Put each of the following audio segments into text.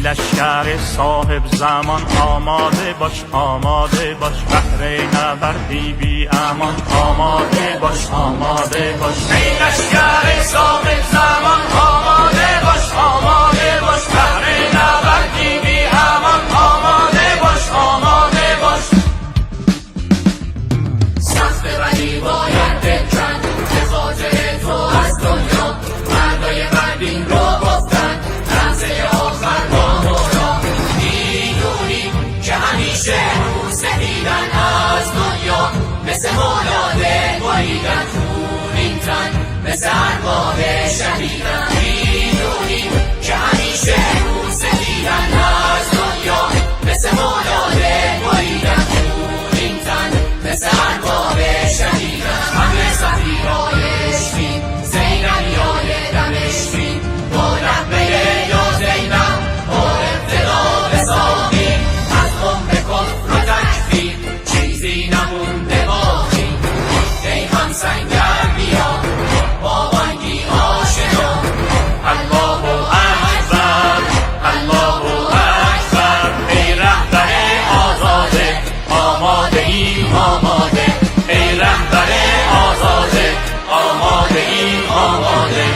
لشکر صاحب زمان آماده باش، آماده باش، بهر نبردی بی امان آماده باش، آماده باش. ای لشکر صاحب زمان آماده باش، آماده باش، بهر نبردی بی امان آماده باش، آماده باش. سخت ولی باید بکن به خاطر تو از دنیا مردای بدبین رو گفتن رمزه آخر با مرا. میدونی که همیشه رو سفیدن از دنیا مثل مولاده بریدن تو این تن مثل ارباب شهیدن. میدونی که همیشه رو سفیدن از دنیا مثل مولاده بریدن تو این تن مثل ارباب شهیدن. همه سفیرهای اشکین زینبیای دمشقی با نغمه یا زینب با ابتدا به ساقی از عمر کفر و تکفیر چیزی نمونده باقی. ای هم سنگر بیا با بانگی آشنا الله اکبر، الله اکبر. ای رهبر آزاده آماده ایم آماده، ای رهبر آزاده آماده ایم آماده.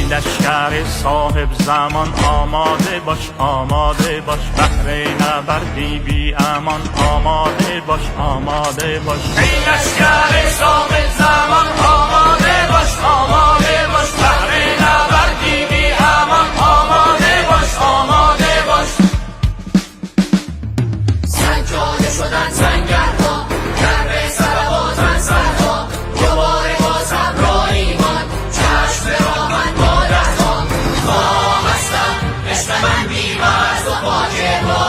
لشکر صاحب زمان آماده باش، آماده باش، بهر نبردی بی امان آماده باش، آماده باش. ای لشکر صاحب زمان آماده باش، آماده باش، بهر نبردی بی امان آماده باش، آماده باش. سجاده شدن سنگرها در صلوات انصرها دوباره با صبر و ایمان چشم راهن مادرها. وابستم عشق من بی‌مرز و پاک با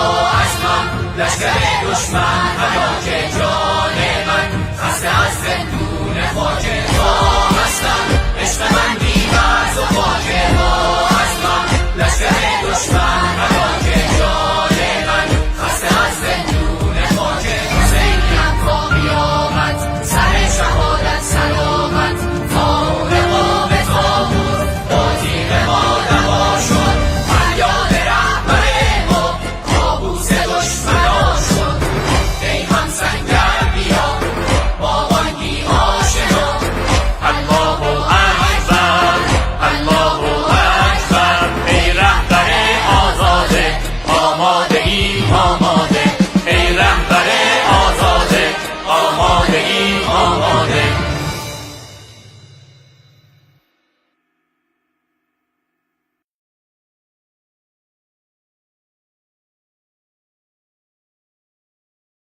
از من لشکر دشمن هلاک جا